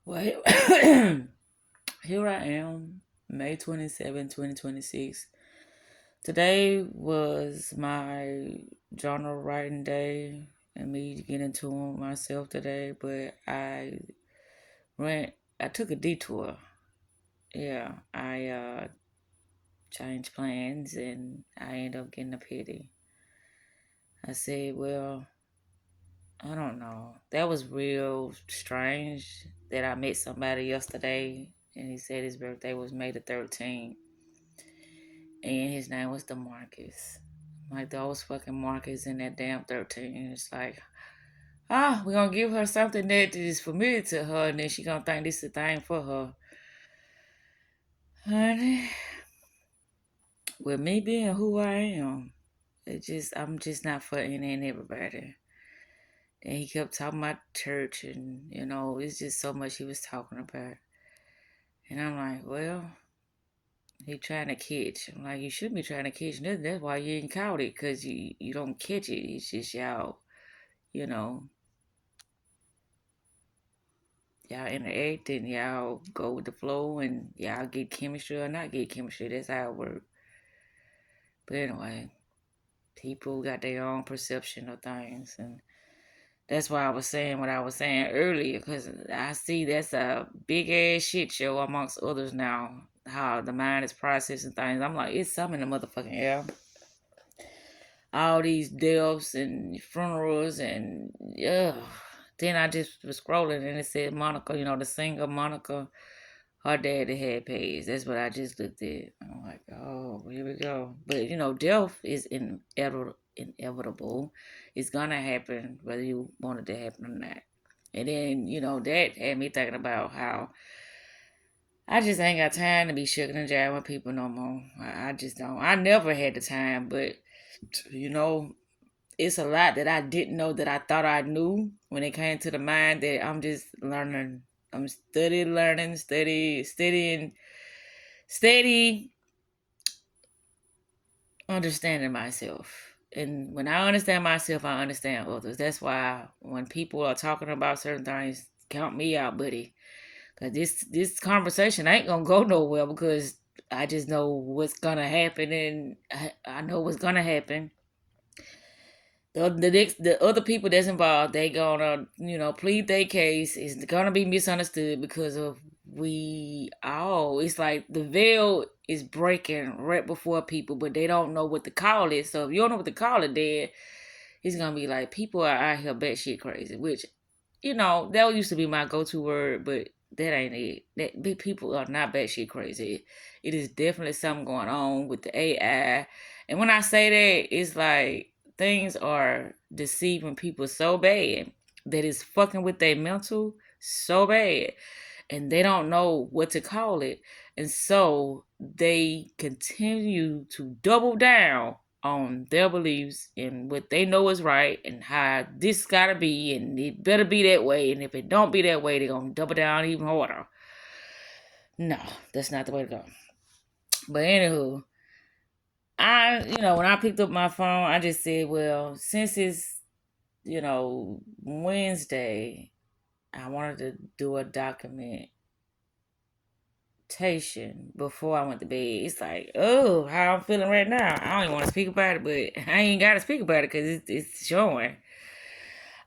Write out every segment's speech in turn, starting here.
Well, here I am, May 27, 2026. Today was my journal writing day and me getting to myself today, but I took a detour. Yeah, I changed plans and I ended up getting a pity. I said, well, I don't know. That was real strange that I met somebody yesterday and he said his birthday was May the 13th and his name was DeMarcus. Like those fucking Marcus in that damn 13. It's like, we're gonna give her something that is familiar to her and then she gonna think this is a thing for her. Honey, with me being who I am, I'm just not for any and everybody. And he kept talking about church and, it's just so much he was talking about. And I'm like, well, he trying to catch. I'm like, you shouldn't be trying to catch nothing. That's why you ain't caught it, because you don't catch it. It's just you know, y'all interact and y'all go with the flow and y'all get chemistry or not get chemistry. That's how it works. But anyway, people got their own perception of things. And that's why I was saying what I was saying earlier, because I see that's a big ass shit show amongst others now. How the mind is processing things. I'm like, it's something in the motherfucking air. All these deaths and funerals and yeah. Then I just was scrolling and it said Monica, the singer Monica, her daddy had passed. That's what I just looked at. I'm like, oh, here we go. But death is inevitable. It's gonna happen whether you want it to happen or not. And then, that had me thinking about how I just ain't got time to be shucking and jiving with people no more. I just don't. I never had the time, but you know, it's a lot that I didn't know that I thought I knew when it came to the mind that I'm just learning. I'm steady learning, steady understanding myself. And when I understand myself, I understand others. That's why when people are talking about certain things, count me out, buddy. Cause this conversation ain't gonna go nowhere because I just know what's gonna happen and I know what's gonna happen. The other people that's involved, they gonna plead their case. It's gonna be misunderstood because of we all. It's like the veil is breaking right before people, but they don't know what to call it. So if you don't know what to call it, then it's gonna be like people are out here batshit crazy. Which that used to be my go-to word, but that ain't it. That people are not batshit crazy. It is definitely something going on with the AI, and when I say that, it's like things are deceiving people so bad that it's fucking with their mental so bad and they don't know what to call it. And so they continue to double down on their beliefs and what they know is right and how this gotta be and it better be that way. And if it don't be that way, they're gonna double down even harder. No, that's not the way to go. But anywho, when I picked up my phone, I just said, well, since it's, Wednesday, I wanted to do a documentation before I went to bed. It's like, oh, how I'm feeling right now. I don't even want to speak about it, but I ain't got to speak about it because it's showing.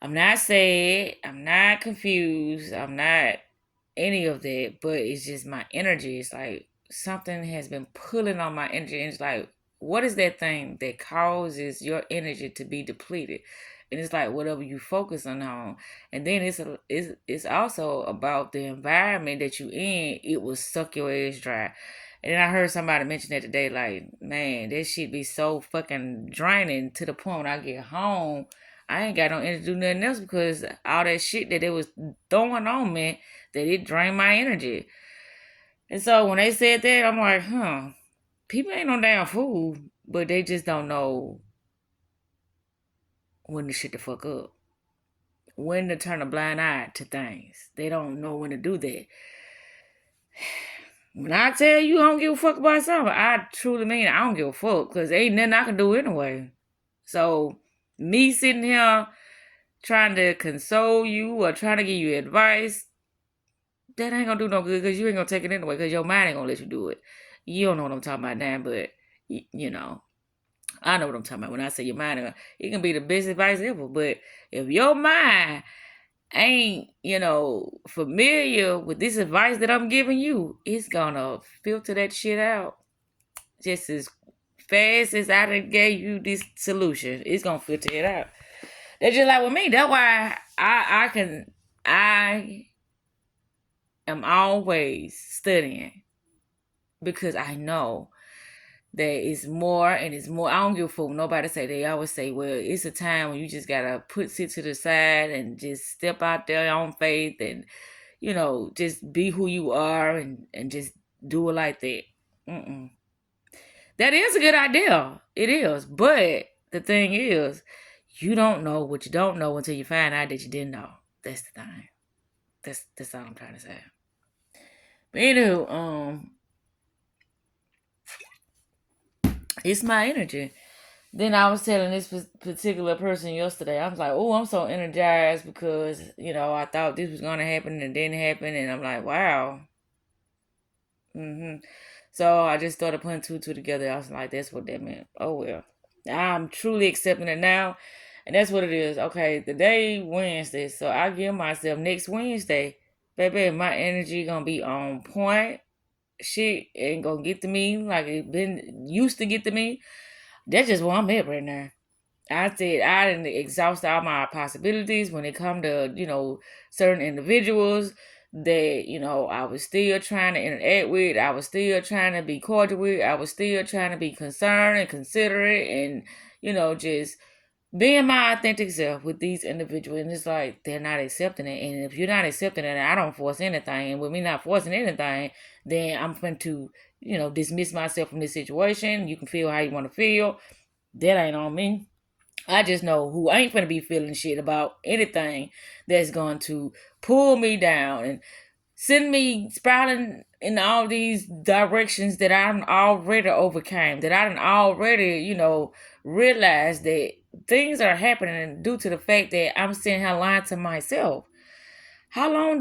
I'm not sad. I'm not confused. I'm not any of that, but it's just my energy. It's like something has been pulling on my energy. And it's like, what is that thing that causes your energy to be depleted? And it's like whatever you focus on. And then it's also about the environment that you in. It will suck your ass dry. And then I heard somebody mention that today, like, man, this shit be so fucking draining to the point when I get home, I ain't got no energy to do nothing else because all that shit that it was throwing on me, that it drained my energy. And so when they said that, I'm like, people ain't no damn fool, but they just don't know when to shut the fuck up, when to turn a blind eye to things. They don't know when to do that. When I tell you I don't give a fuck about something, I truly mean I don't give a fuck because ain't nothing I can do anyway. So me sitting here trying to console you or trying to give you advice, that ain't gonna do no good because you ain't gonna take it anyway because your mind ain't gonna let you do it. You don't know what I'm talking about now, but you know, I know what I'm talking about when I say your mind. It can be the best advice ever, but if your mind ain't, familiar with this advice that I'm giving you, it's gonna filter that shit out just as fast as I done gave you this solution. It's gonna filter it out. That's just like with me. That's why I am always studying because I know that it's more and it's more. I don't give a fuck. Nobody say. They always say, well, it's a time when you just gotta sit to the side and just step out there on faith and, just be who you are and just do it like that. Mm-mm. That is a good idea. It is. But the thing is, you don't know what you don't know until you find out that you didn't know. That's the thing. That's all I'm trying to say. But anywho, it's my energy. Then I was telling this particular person yesterday, I was like, oh, I'm so energized because, I thought this was going to happen and it didn't happen. And I'm like, wow. So I just started putting two together. I was like, that's what that meant. Oh, well. I'm truly accepting it now. And that's what it is. Okay, the day Wednesday. So I give myself next Wednesday, baby, my energy going to be on point. Shit ain't going to get to me like it been used to get to me. That's just where I'm at right now. I said I didn't exhaust all my possibilities when it come to, certain individuals that, I was still trying to interact with. I was still trying to be cordial with. I was still trying to be concerned and considerate and, just being my authentic self with these individuals. And it's like they're not accepting it. And if you're not accepting it, I don't force anything. And with me not forcing anything, then I'm going to, dismiss myself from this situation. You can feel how you want to feel. That ain't on me. I just know who ain't gonna be feeling shit about anything that's going to pull me down and send me spiraling in all these directions that I'm already overcame, that I done already, realized that things are happening due to the fact that I'm sitting here lying to myself. How long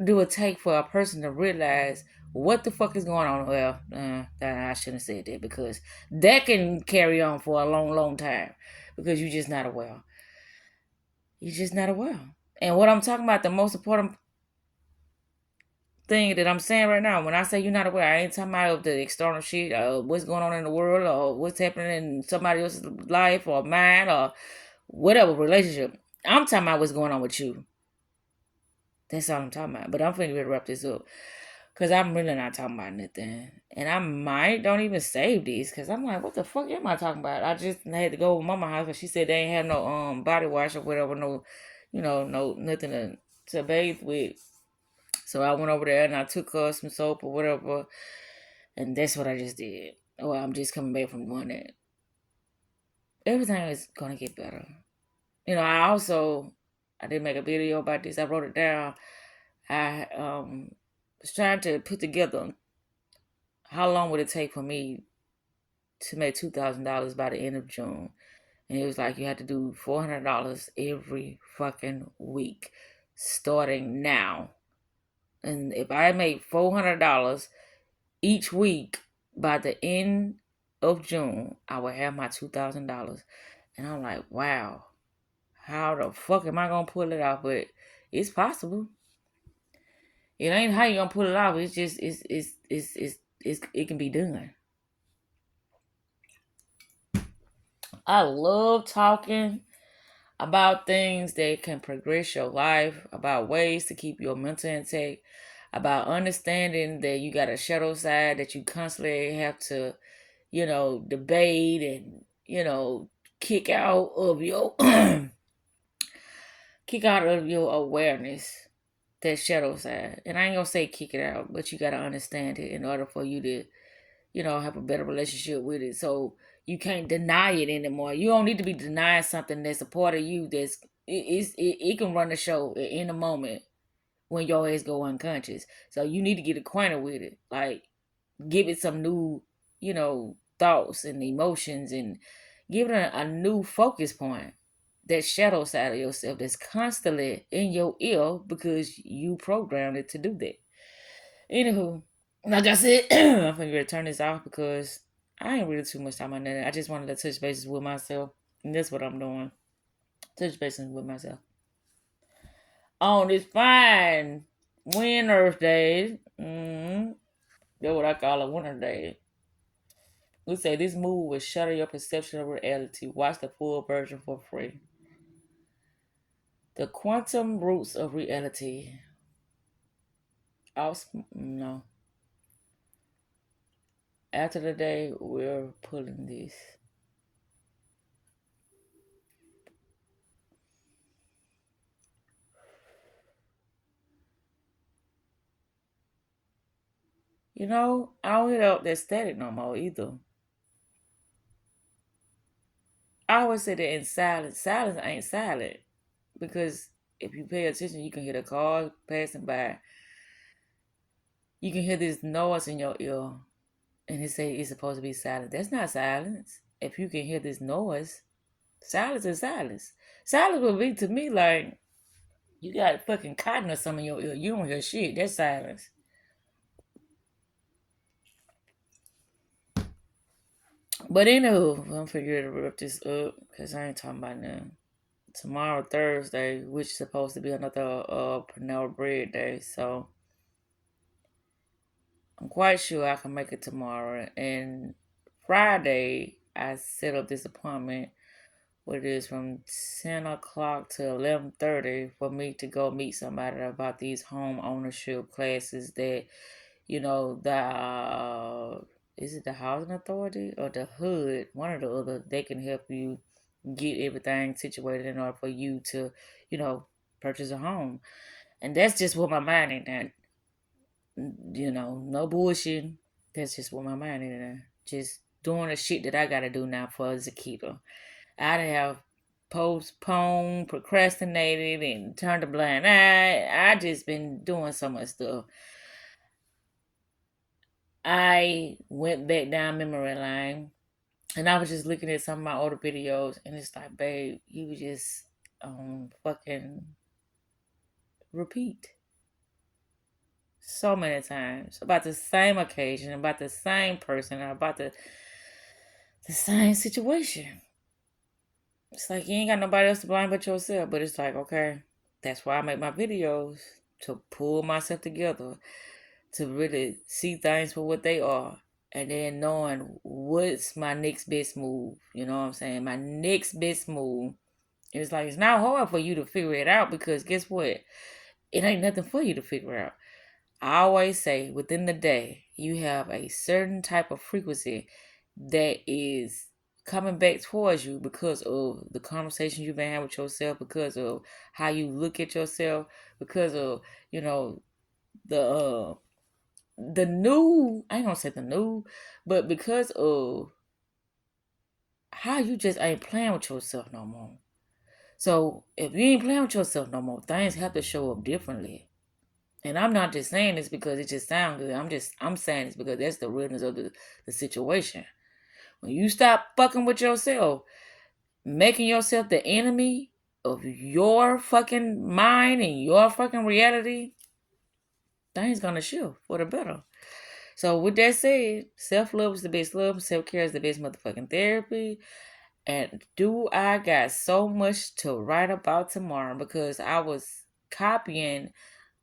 do it take for a person to realize what the fuck is going on? Well, I shouldn't have said that because that can carry on for a long, long time because you're just not aware. You're just not aware. And what I'm talking about, the most important thing that I'm saying right now, when I say you're not aware, I ain't talking about the external shit, what's going on in the world, or what's happening in somebody else's life or mine, or whatever relationship. I'm talking about what's going on with you. That's all I'm talking about. But I'm finna wrap this up. Because I'm really not talking about nothing. And I might don't even save these. Because I'm like, what the fuck am I talking about? I just had to go to mama's house. Because she said they ain't have no body wash or whatever. No, no nothing to bathe with. So I went over there and I took her some soap or whatever. And that's what I just did. Well, I'm just coming back from doing that. Everything is going to get better. I did make a video about this. I wrote it down. I was trying to put together how long would it take for me to make $2,000 by the end of June. And it was like you had to do $400 every fucking week starting now. And if I made $400 each week by the end of June, I would have my $2,000. And I'm like, wow, how the fuck am I gonna pull it off? But it's possible. It ain't how you gonna pull it off. It's just it can be done. I love talking about things that can progress your life, about ways to keep your mental intact, about understanding that you got a shadow side that you constantly have to, debate and, kick out of your kick out of your awareness, that shadow side. And I ain't gonna say kick it out, but you gotta understand it in order for you to, have a better relationship with it. So you can't deny it anymore. You don't need to be denying something that's a part of you it can run the show in a moment when your ass go unconscious. So you need to get acquainted with it. Like give it some new, thoughts and emotions and give it a new focus point. that shadow side of yourself that's constantly in your ear because you programmed it to do that. Anywho, like I said, I'm gonna turn this off because I ain't really too much time on that. I just wanted to touch bases with myself, and that's what I'm doing. Touch bases with myself on this fine winter day. That's what I call a winter day. We say this movie will shatter your perception of reality. Watch the full version for free. The quantum roots of reality. No. After the day, we're pulling this. You know, I don't hear that static no more either. I always say that in silence. Silence ain't silent. Because if you pay attention, you can hear the cars passing by. You can hear this noise in your ear. And they say it's supposed to be silent. That's not silence. If you can hear this noise, silence is silence. Silence would be to me like you got fucking cotton or something in your ear. You don't hear shit. That's silence. But anywho, I'm figuring to wrap this up because I ain't talking about nothing. Tomorrow, Thursday, which is supposed to be another Panera Bread day. So I'm quite sure I can make it tomorrow. And Friday, I set up this appointment, what it is from 10 o'clock to 11:30 for me to go meet somebody about these home ownership classes that, is it the housing authority or the hood, one or the other, they can help you get everything situated in order for you to, purchase a home. And that's just what my mind ain't at. No bullshit. That's just what my mind ain't at. Just doing the shit that I gotta do now for Zakita. I'd have postponed, procrastinated, and turned a blind eye. I just been doing so much stuff. I went back down memory lane, and I was just looking at some of my older videos, and it's like, babe, you was just fucking repeat so many times about the same occasion, about the same person, about the same situation. It's like you ain't got nobody else to blame but yourself. But it's like, okay, that's why I make my videos, to pull myself together, to really see things for what they are. And then knowing what's my next best move. You know what I'm saying? My next best move. It's like it's not hard for you to figure it out because guess what? It ain't nothing for you to figure out. I always say within the day, you have a certain type of frequency that is coming back towards you because of the conversation you've been having with yourself, because of how you look at yourself, because of, the the new, I ain't gonna say the new, but because of how you just ain't playing with yourself no more. So if you ain't playing with yourself no more, things have to show up differently. And I'm not just saying this because it just sounds good. I'm saying this because that's the realness of the situation. When you stop fucking with yourself, making yourself the enemy of your fucking mind and your fucking reality, things gonna shift for the better. So with that said, self-love is the best love, self-care is the best motherfucking therapy. And do I got so much to write about tomorrow because I was copying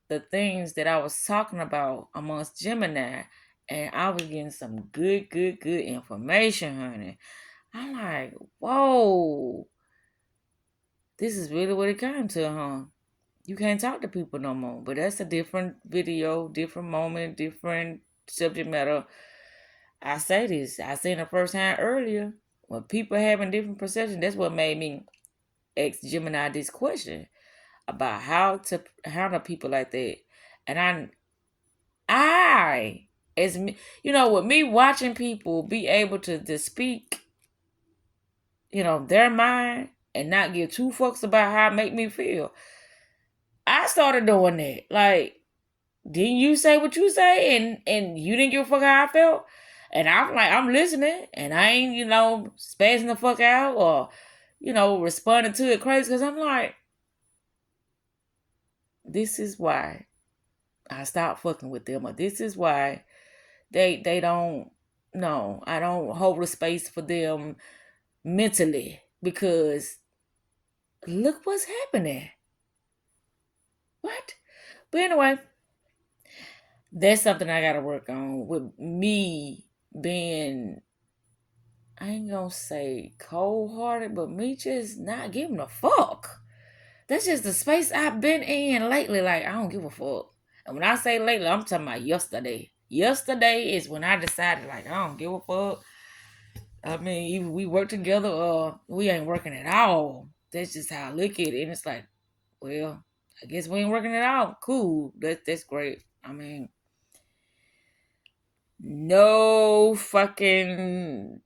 the things that I was talking about amongst Gemini, and I was getting some good information, honey. I'm like, whoa, this is really what it came to, huh? You can't talk to people no more. But that's a different video, different moment, different subject matter. I say this, I seen it firsthand earlier. When people having different perceptions, that's what made me ask Gemini this question about how to handle people like that. And I, as me, with me watching people be able to speak, their mind and not give two fucks about how it make me feel. I started doing that. Like, didn't you say what you say and you didn't give a fuck how I felt? And I'm like, I'm listening and I ain't, spazzing the fuck out or, responding to it crazy because I'm like, this is why I stopped fucking with them, or this is why they don't. No, I don't hold the space for them mentally because look what's happening. What? But anyway, that's something I gotta work on with me being, I ain't gonna say cold hearted, but me just not giving a fuck. That's just the space I've been in lately. Like, I don't give a fuck. And when I say lately, I'm talking about yesterday. Yesterday is when I decided, like, I don't give a fuck. I mean, either we work together or we ain't working at all. That's just how I look at it. And it's like, well, I guess we ain't working at all. Cool. That's great. I mean, no fucking,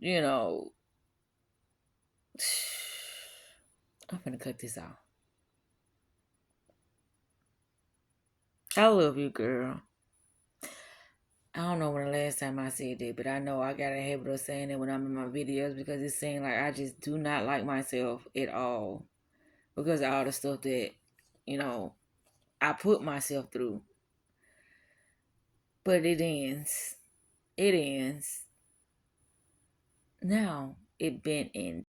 I'm gonna cut this out. I love you, girl. I don't know when the last time I said that, but I know I got a habit of saying it when I'm in my videos because it seems like I just do not like myself at all because of all the stuff that, I put myself through. But it ends. It ends. Now, it been in